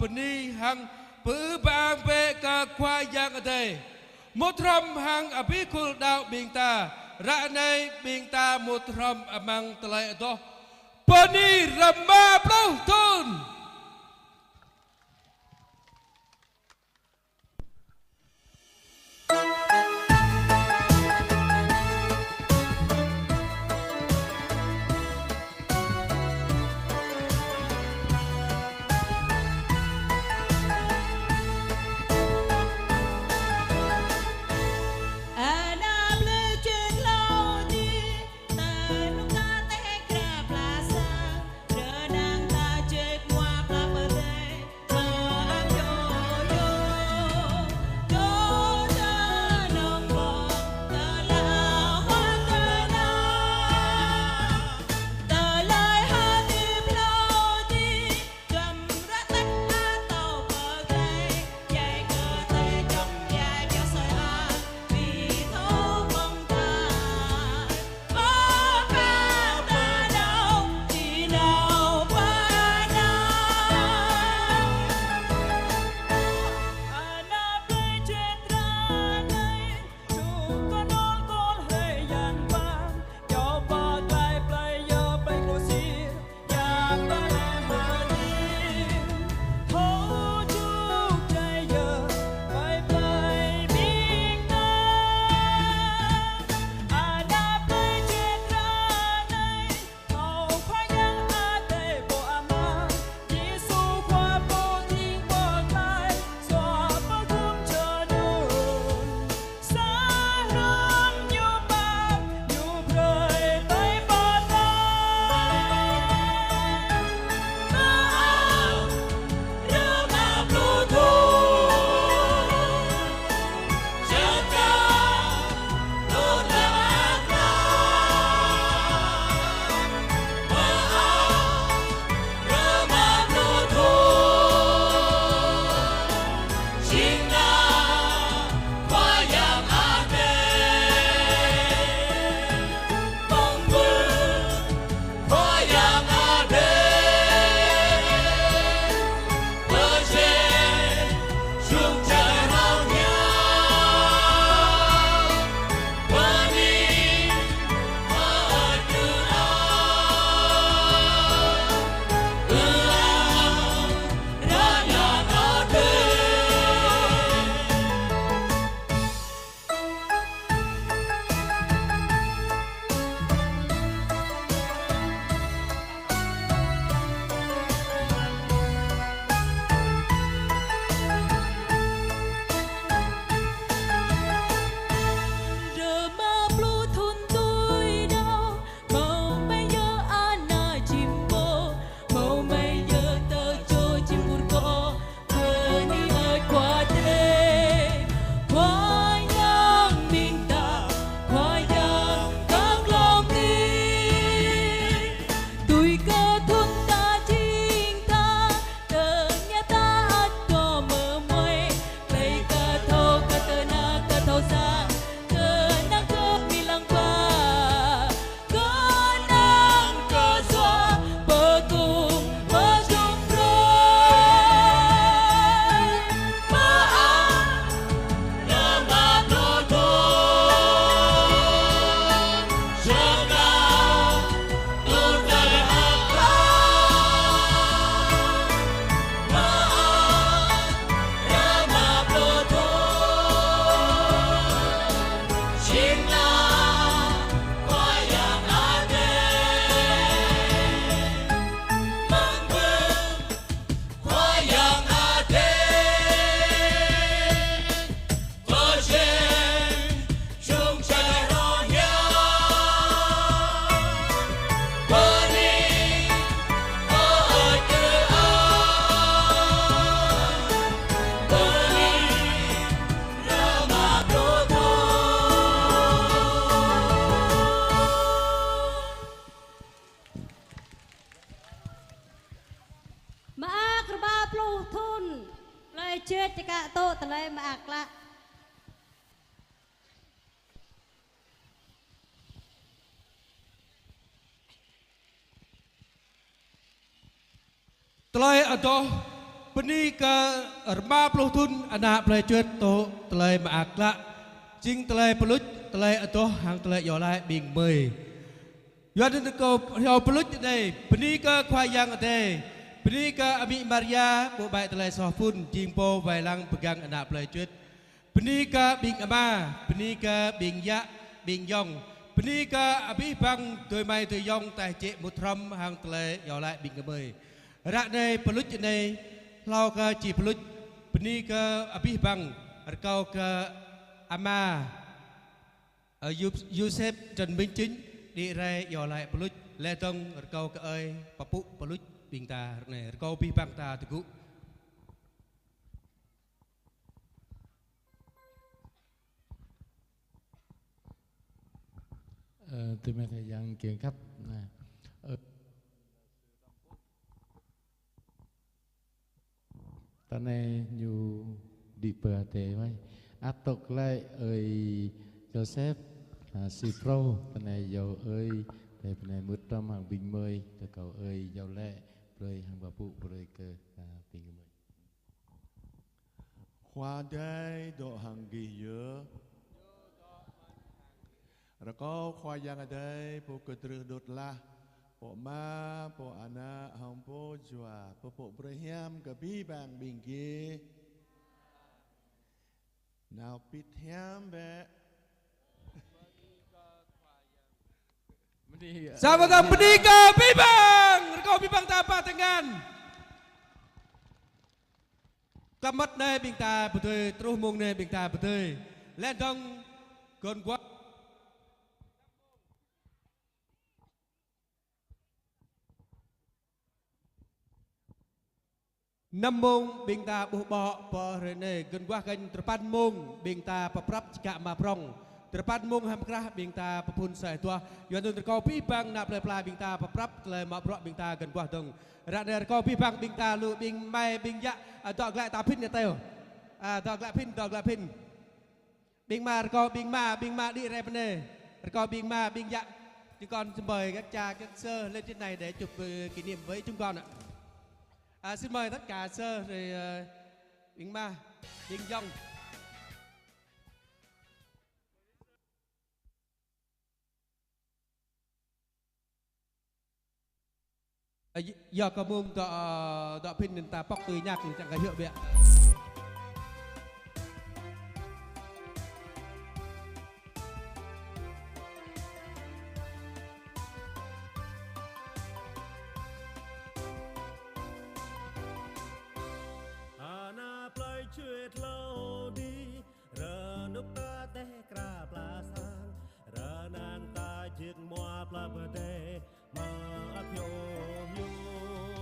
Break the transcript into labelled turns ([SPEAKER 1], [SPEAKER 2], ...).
[SPEAKER 1] beni hang bự bang bệ cả khoai giang ở đây một râm hang ở bí khul đạo bình ta ra này bình ta một râm ở mang tây đó beni râm ma plau thôn
[SPEAKER 2] chết cho cả tô tờ lê mà ạc lạ
[SPEAKER 1] Tlai ato Peni ke erma puluh tun anak pelai cuit to telai maakla jing telai pelut telai atoh hang telai yolai bing mei. Yuan itu kau yau pelut đây peni ke khoayang ade peni ke Abi Maria bộ bài telai sohpun jing po vai lang pegang anak pelai cuit. Peni ke bing ama peni ke bing ya bing yong peni ke Abi bang tôi mai tôi yong tai cek mutram hang telai yolai bing mei. Rak đây pelut đây lau ke ci pelut peni ke Abi bang kau ke ama Yusef Trần Minh Chính đi ra dò lại pelut lê tông kau ke ơi papu pelut bing ta này kau Abi bang ta tu
[SPEAKER 3] tôi mới thời gian kiện khách nàyตอนนี้อยู่ดีเปิดเตะไว้อัตตกไล่เอ่ยโจเซฟซีโปรตอนนี้ยาวเอ่ยแต่ตอนนี้มุดต้อมหางบิงเมยแต่เขาเอ่ยยาวแล่เลยหางบาปุเลยเกิดปิงเมย
[SPEAKER 4] khoa đây độ hàng ghi dứa rồi có khoa giang ở đây bộ cơ trừ đột la bộ ma bộ ana hồng bộ chùa bộ Brahim cái bí bang bình kia nào bít hem bé
[SPEAKER 1] Sama tak peni ke Abi bang kau Abi bang ta apa tangan Kamat này bing ta betul terus mung này bing ta betul lên dong con quá năm mông bing ta buh bọ bọ rồi này gần quá gần terpan mông bing ta paprap cak ma prong terpan mông ham kerah bing ta papun sai tua yuan tu kau pi bang nak pelai bing ta paprap le ma brok bing ta gần quá dong rak der kau pi bang bing ta lu bing mai bing ya dok lại ta pin ya teo dok lại pin bing ma đi ra bên này kau bing ma bing ya chúng con xin mời các cha các sơ lên trên này để chụp kỷ niệm với chúng con ạ. Xin mời tất cả sơ rồi bing ma bing yong giờ có mông đọ pin nên ta bóc từ nhạc chẳng cái hiệu bịa
[SPEAKER 5] Ana play chuet lâu đi rờ núp ta té cra pla